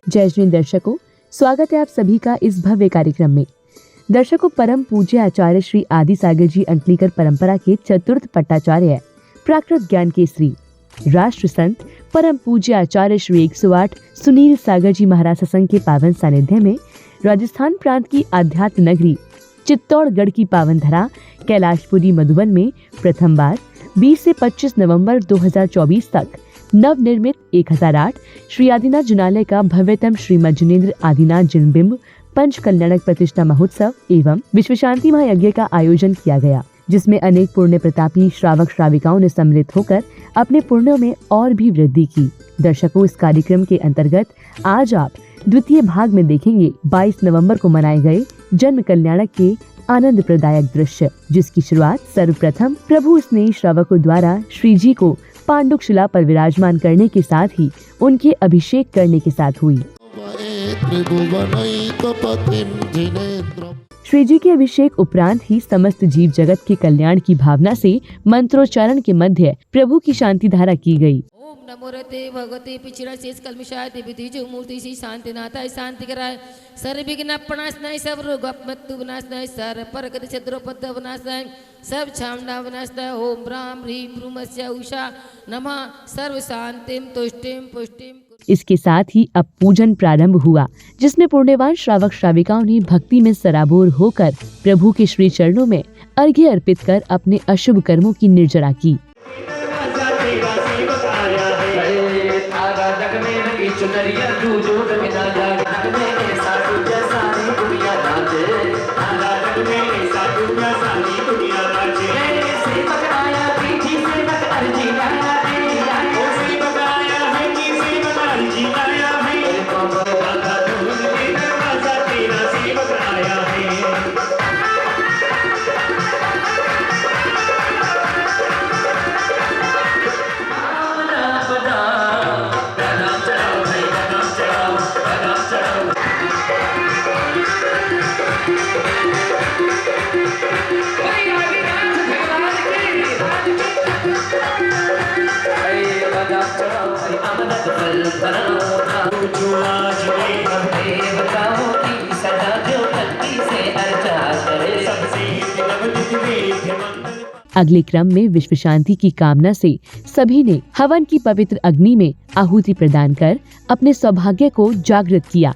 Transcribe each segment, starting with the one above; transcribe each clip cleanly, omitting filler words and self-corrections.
जय श्री दर्शकों, स्वागत है आप सभी का इस भव्य कार्यक्रम में। दर्शकों, परम पूज्य आचार्य श्री आदि सागर जी अंकलीकर परंपरा के चतुर्थ पट्टाचार्य, प्राकृत ज्ञान केसरी, राष्ट्र संत परम पूज्य आचार्य श्री 108 सुनील सागर जी महाराज सत्संग के पावन सानिध्य में राजस्थान प्रांत की आध्यात्म नगरी चित्तौड़गढ़ की पावन धरा कैलाशपुरी मधुबन में प्रथम बार 20 से 25 नवंबर 2024 तक नवनिर्मित 1008 श्री आदिनाथ जिनालय का भव्यतम श्रीमद जिनेन्द्र आदिनाथ जिनबिंब पंच कल्याणक प्रतिष्ठा महोत्सव एवं विश्व शांति महायज्ञ का आयोजन किया गया, जिसमें अनेक पुण्य प्रतापी श्रावक श्राविकाओं ने सम्मिलित होकर अपने पुण्यों में और भी वृद्धि की। दर्शकों, इस कार्यक्रम के अंतर्गत आज आप द्वितीय भाग में देखेंगे 22 नवंबर को मनाए गए जन्म कल्याणक के आनंद प्रदायक दृश्य, जिसकी शुरुआत सर्वप्रथम प्रभु स्नेही श्रावकों द्वारा श्री जी को पांडुक शिला पर विराजमान करने के साथ ही उनके अभिषेक करने के साथ हुई। श्री जी के अभिषेक उपरांत ही समस्त जीव जगत के कल्याण की भावना से मंत्रोच्चारण के मध्य प्रभु की शांति धारा की गई। ओम नमो रते भगवते पिछड़ा शेष कलमिशाय देवी जो मूर्ति सी शांति नाथा शांति कराय सर्व विघ्न प्रणाशनाय सब रोग मृत्यु विनाशनाय सर पर गति छद्रोपद विनाशनाय सब छामना विनाशनाय ओम राम ह्रीं ब्रूमस्य उषा नमः सर्व शांतिम तुष्टिम पुष्टिम। इसके साथ ही अब पूजन प्रारंभ हुआ, जिसमें पुण्यवान श्रावक श्राविकाओं ने भक्ति में सराबोर होकर प्रभु के श्री चरणों में अर्घ्य अर्पित कर अपने अशुभ कर्मों की निर्जरा की। अगले क्रम में विश्व शांति की कामना से सभी ने हवन की पवित्र अग्नि में आहुति प्रदान कर अपने सौभाग्य को जागृत किया।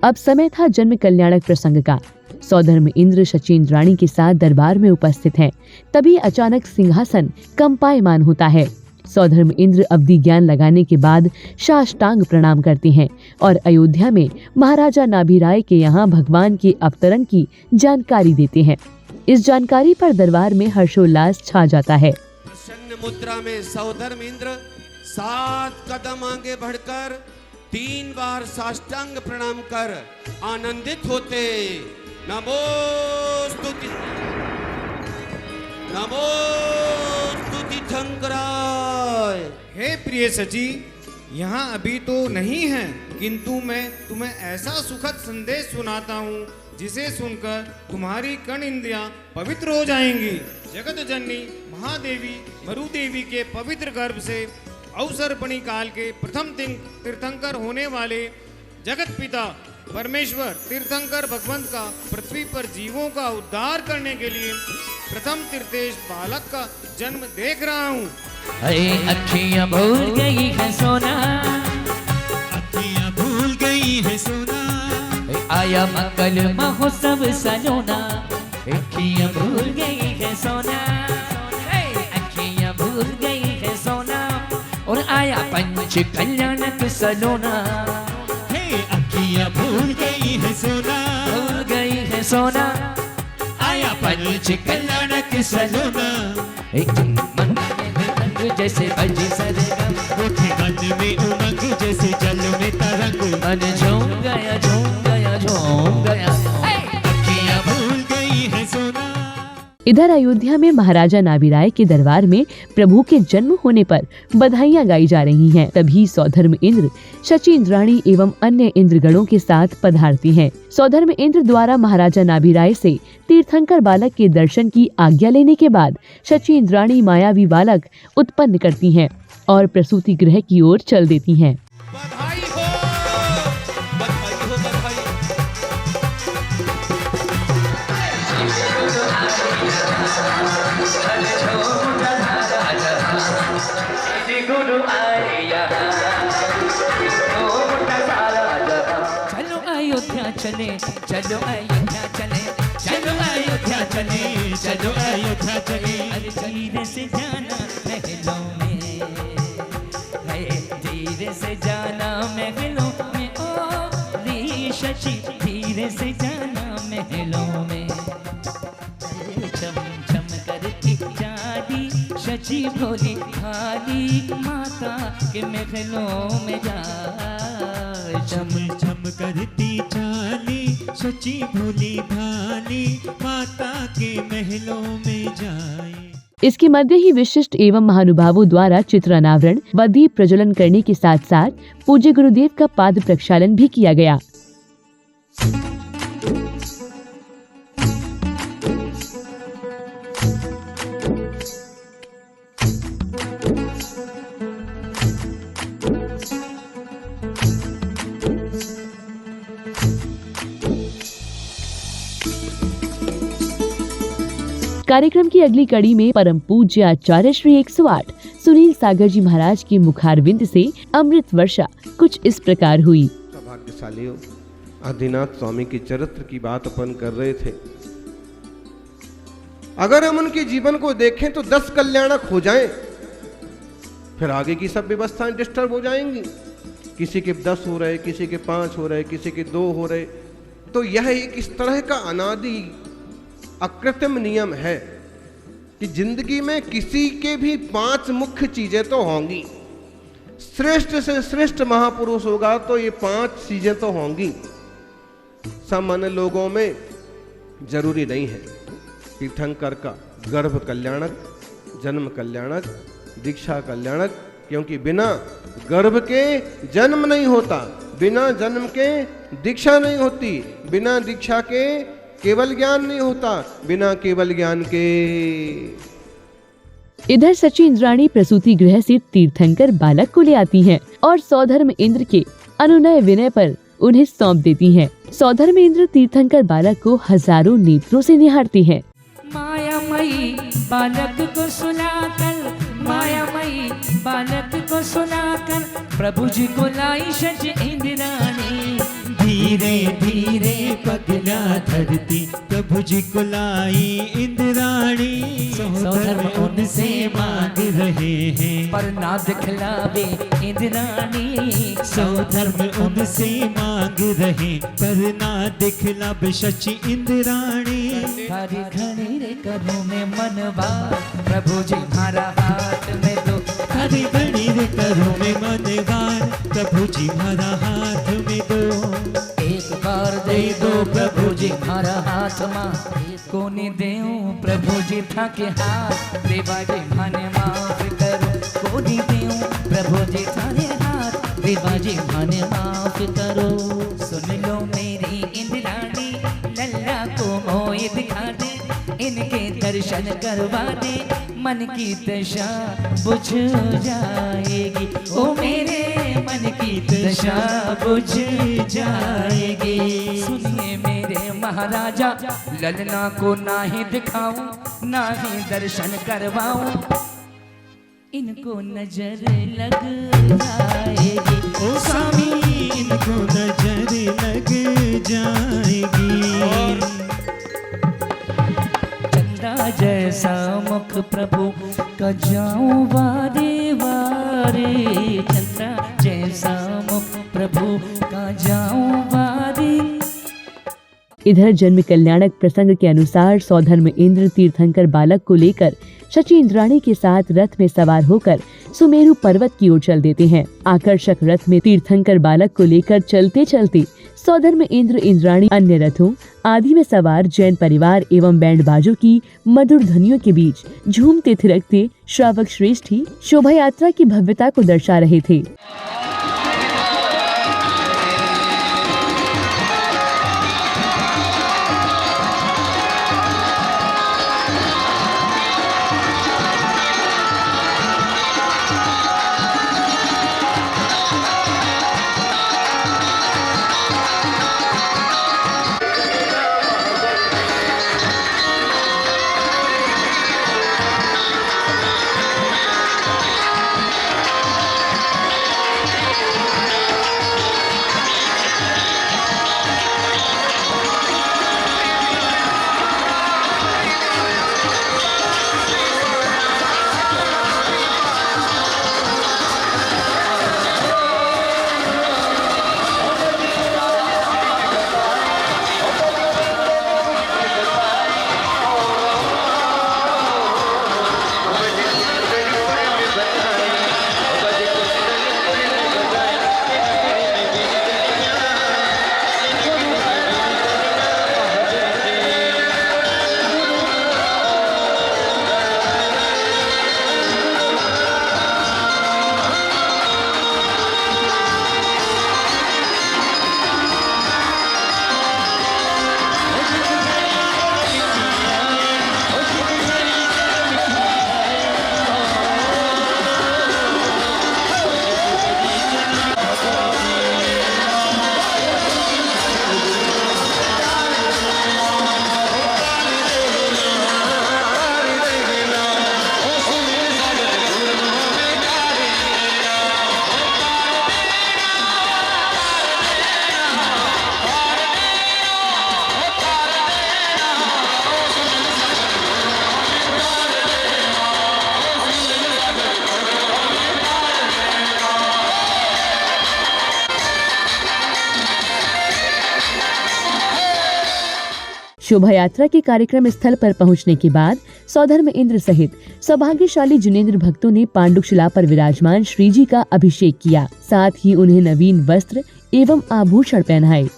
अब समय था जन्म कल्याणक प्रसंग का। सौधर्म इंद्र शचीन्द्राणी के साथ दरबार में उपस्थित हैं। तभी अचानक सिंहासन कंपायमान होता है। सौधर्म इंद्र अवधि ज्ञान लगाने के बाद साष्टांग प्रणाम करते हैं और अयोध्या में महाराजा नाभिराय के यहाँ भगवान के अवतरण की जानकारी देते हैं। इस जानकारी पर दरबार में हर्षोल्लास छा जाता है। प्रसन्न मुद्रा में सौधर्म इंद्र 7 कदम आगे बढ़कर 3 बार साष्टांग प्रणाम कर आनंदित होते। नमो स्तुति शंकराय। हे प्रिय सची, यहाँ अभी तो नहीं है, किंतु मैं तुम्हें ऐसा सुखद संदेश सुनाता हूँ जिसे सुनकर तुम्हारी कर्ण इंद्रियां पवित्र हो जाएंगी। जगत जननी महादेवी मरुदेवी के पवित्र गर्भ से अवसर्पणी काल के प्रथम तीर्थंकर होने वाले जगत पिता परमेश्वर तीर्थंकर भगवंत का पृथ्वी पर जीवों का उद्धार करने के लिए प्रथम तीर्थेश बालक का जन्म देख रहा हूँ। अरे अखियां भूल गई है सोना, अखियां भूल गई है सोना, आया मंगल महोत्सव सलोना। अखियां भूल गई है सोना, अखियां भूल गई है सोना, और आया पंच कल्याणक सलोना। अखियां भूल गई है सोना, भूल गई है सोना, आया पंच कल्याणक सलोना। एक मन में रंग जैसे बजी सरगम, उठे गंज में उमंग जैसे जल में तरंग। मन झूम गया झूम गया झूम गया। इधर अयोध्या में महाराजा नाभिराय के दरबार में प्रभु के जन्म होने पर बधाइयां गाई जा रही हैं। तभी सौधर्म इंद्र, शची इंद्राणी एवं अन्य इंद्रगणों के साथ पधारती हैं। सौधर्म इंद्र द्वारा महाराजा नाभिराय से तीर्थंकर बालक के दर्शन की आज्ञा लेने के बाद शची इंद्राणी मायावी बालक उत्पन्न करती हैं और प्रसूति गृह की ओर चल देती हैं। बधाई हो, बधाई हो, बधाई। चलो अयोध्या चले, चलो अयोध्या चले, चलो अयोध्या चले, चलो अयोध्या चले। अरे धीरे से जाना महलों में, है धीरे से जाना महलों में, ओ री शशि धीरे से जाना महलों में। चम चम करती जाली शची भोली भाली, माता के महलों में जा। चम चम करती चाली शची भोली भाली, माता के महलों में जाए। इसके मध्य ही विशिष्ट एवं महानुभावों द्वारा चित्रानावरण व दीप प्रज्वलन करने के साथ साथ पूज्य गुरुदेव का पाद प्रक्षालन भी किया गया। कार्यक्रम की अगली कड़ी में परम पूज्य आचार्य श्री 108 सुनील सागर जी महाराज के मुखारविंद से अमृत वर्षा कुछ इस प्रकार हुई। सौभाग्यशालियों, आदिनाथ स्वामी के चरित्र की बात अपन कर रहे थे। अगर हम उनके जीवन को देखें तो 10 कल्याणक हो जाएं, फिर आगे की सब व्यवस्थाएं डिस्टर्ब हो जाएंगी। किसी के 10 हो रहे, किसी के 5 हो रहे, किसी के 2 हो रहे। तो यह एक इस तरह का अनादि अकृत्रिम नियम है कि जिंदगी में किसी के भी 5 मुख्य चीजें तो होंगी। श्रेष्ठ से श्रेष्ठ महापुरुष होगा तो ये 5 चीजें तो होंगी। सामान्य लोगों में जरूरी नहीं है। तीर्थंकर का गर्भ कल्याणक, जन्म कल्याणक, दीक्षा कल्याणक, क्योंकि बिना गर्भ के जन्म नहीं होता, बिना जन्म के दीक्षा नहीं होती, बिना दीक्षा के केवल ज्ञान नहीं होता, बिना केवल ज्ञान के। इधर शची इंद्राणी प्रसूति गृह से तीर्थंकर बालक को ले आती हैं और सौधर्म इंद्र के अनुनय विनय पर उन्हें सौंप देती हैं। सौधर्म इंद्र तीर्थंकर बालक को हजारों नेत्रों से निहारते हैं। मायामयी बालक को सुलाकर, मायामयी बालक को सुलाकर, प्रभु जी को लाई शची इंद्राणी। धीरे धीरे पगला धरती, प्रभु जी को लाई इंद्राणी। सौधर्म उनसे मांग रहे हैं, पर ना दिखलावे इंद्राणी। सौधर्म उनसे मांग रहे, पर ना दिखलावे शची इंद्राणी। हरी घड़ी रे करूं मैं मनवा, प्रभु जी हमारा हाथ में दो। हरी घड़ी रे करूं मैं मनवार, प्रभु जी हमारा हाथ में दो। एक बार दे दो प्रभु जी हमारा हाथ माँ, कोने देऊं प्रभु जी था के हाथ। देवा जी माने माफ करो, कोने देऊं प्रभु जी थारे हाथ। देवा जी माने माफ करो। सुन लो मेरी इंद्राणी, लल्ला को मोह दिखा दे, इनके दर्शन करवा दे, मन की दशा बुझ जाएगी। ओ मेरे मन की दशा बुझ जाएगी। सुनिए मेरे महाराजा, ललना को ना ही दिखाऊं, ना ही दर्शन करवाऊं, इनको नजर लग जाएगी। ओ स्वामी इनको नजर लग जाएगी। चंदा जैसा मुख प्रभु का जाऊं वारे वारे, चंदा जैसा मुख प्रभु का जाऊं वारे। इधर जन्म कल्याणक प्रसंग के अनुसार सौधर्म इंद्र तीर्थंकर बालक को लेकर शची इंद्राणी के साथ रथ में सवार होकर सुमेरु पर्वत की ओर चल देते हैं। आकर्षक रथ में तीर्थंकर बालक को लेकर चलते चलते सौधर्म इंद्र, इंद्राणी, अन्य रथों आदि में सवार जैन परिवार एवं बैंड बाजों की मधुर ध्वनियों के बीच झूमते थिरकते श्रावक श्रेष्ठ ही शोभा यात्रा की भव्यता को दर्शा रहे थे। शोभा यात्रा के कार्यक्रम स्थल पर पहुंचने के बाद सौधर्म इंद्र सहित सौभाग्यशाली जिनेंद्र भक्तों ने पांडुशिला पर विराजमान श्री जी का अभिषेक किया। साथ ही उन्हें नवीन वस्त्र एवं आभूषण पहनाए।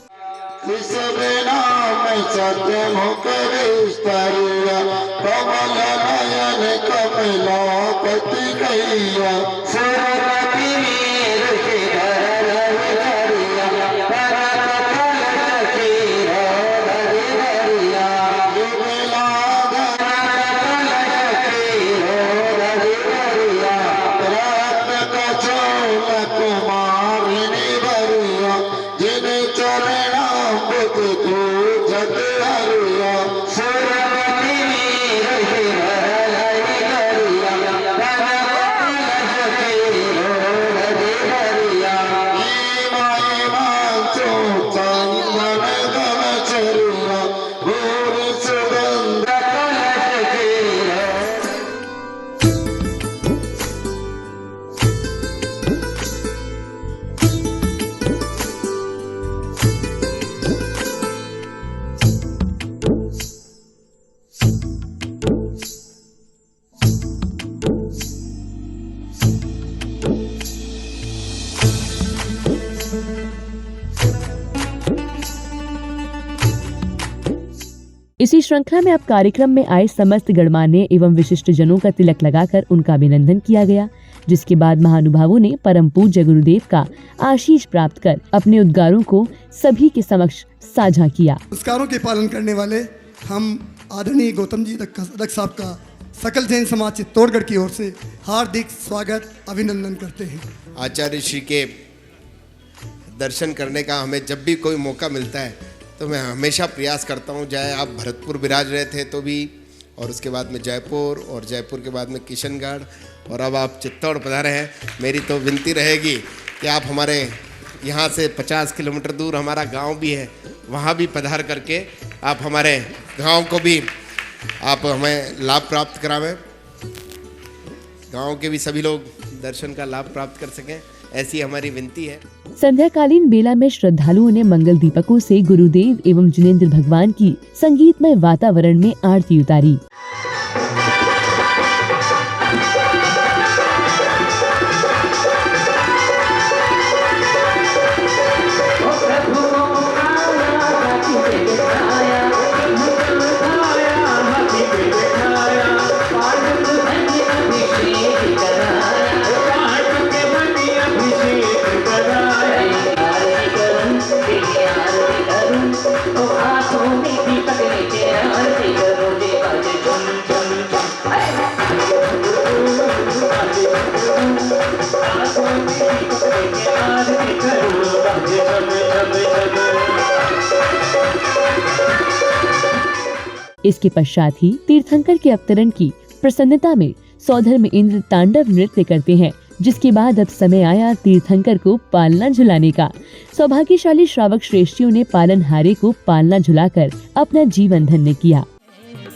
इसी श्रृंखला में अब कार्यक्रम में आए समस्त गणमान्य एवं विशिष्ट जनों का तिलक लगाकर उनका अभिनंदन किया गया, जिसके बाद महानुभावों ने परम पूज्य गुरुदेव का आशीष प्राप्त कर अपने उद्गारों को सभी के समक्ष साझा किया। संस्कारों के पालन करने वाले हम आदरणीय गौतम जी दक्ष साहब का सकल जैन समाज चित्तौड़गढ़ की ओर से हार्दिक स्वागत अभिनंदन करते हैं। आचार्य श्री के दर्शन करने का हमें जब भी कोई मौका मिलता है तो मैं हमेशा प्रयास करता हूँ। चाहे आप भरतपुर विराज रहे थे तो भी, और उसके बाद में जयपुर, और जयपुर के बाद में किशनगढ़, और अब आप चित्तौड़ पधारे हैं। मेरी तो विनती रहेगी कि आप हमारे यहाँ से 50 किलोमीटर दूर हमारा गांव भी है, वहाँ भी पधार करके आप हमारे गांव को भी आप हमें लाभ प्राप्त करावें, गांव के भी सभी लोग दर्शन का लाभ प्राप्त कर सकें, ऐसी हमारी विनती है। संध्याकालीन बेला में श्रद्धालुओं ने मंगल दीपकों से गुरुदेव एवं जिनेंद्र भगवान की संगीतमय वातावरण में आरती उतारी। इसके पश्चात ही तीर्थंकर के अवतरण की प्रसन्नता में सौधर्म इंद्र तांडव नृत्य करते हैं, जिसके बाद अब समय आया तीर्थंकर को पालना झुलाने का। सौभाग्यशाली श्रावक श्रेष्ठियों ने पालनहारे को पालना झुलाकर अपना जीवन धन्य किया।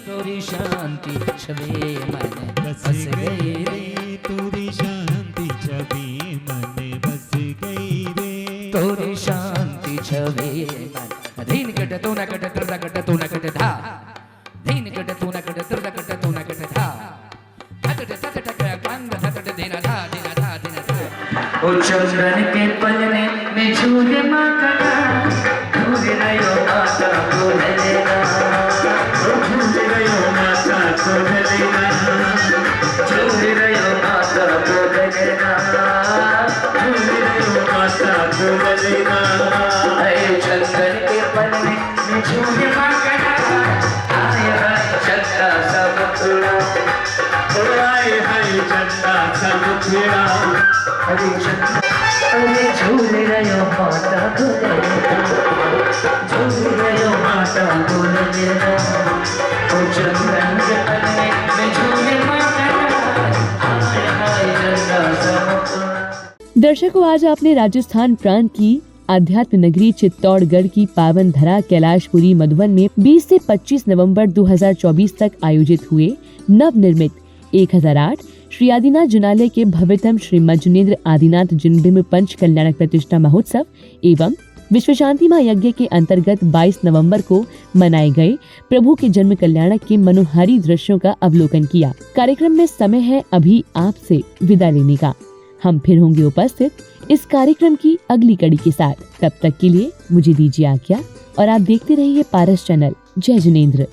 तोरी शांति छवि मन बस गई रे, तोरी शांति छवि मन बस गई रे, तोरी शांति छवि मन। धीन कट तू न कट त्रिदा कट तू न कट धा, धीन कट तू न कट त्रिदा कट तू न कट धा, धकट धकट कंद धकट देना धा देना धा देना धा। ओ चंदन के पलने में झूले माँ का, झूले रहो माता को लेना, झूले रहो माता को लेना, झूले रहो माता को लेना, झूले रहो माता को लेना। आए चंदन के पलने में झूले माँ का, आए हाय चंदा सब तुड़ा, आए हाय चंदा सब तुड़ा। अरे चंदा अरे झूले रहो माता को लेना, झूले रहो माता को लेना। ओ चंदन के पलने में झूले माँ का, आए हाय चंदा सब तुड़ा। दर्शकों, आज आपने राजस्थान प्रांत की आध्यात्म नगरी चित्तौड़गढ़ की पावन धरा कैलाशपुरी मधुवन में 20 से 25 नवंबर 2024 तक आयोजित हुए नवनिर्मित 1008 श्री आदिनाथ जिनालय के भव्यतम श्री मज्जुनेन्द्र आदिनाथ जिनबिंब पंच कल्याणक प्रतिष्ठा महोत्सव एवं विश्व शांति महायज्ञ के अंतर्गत 22 नवंबर को मनाए गए प्रभु के जन्म कल्याणक के मनोहारी दृश्यों का अवलोकन किया। कार्यक्रम में समय है अभी आपसे विदा लेने का। हम फिर होंगे उपस्थित इस कार्यक्रम की अगली कड़ी के साथ। तब तक के लिए मुझे दीजिए आज्ञा और आप देखते रहिए पारस चैनल। जय जिनेंद्र।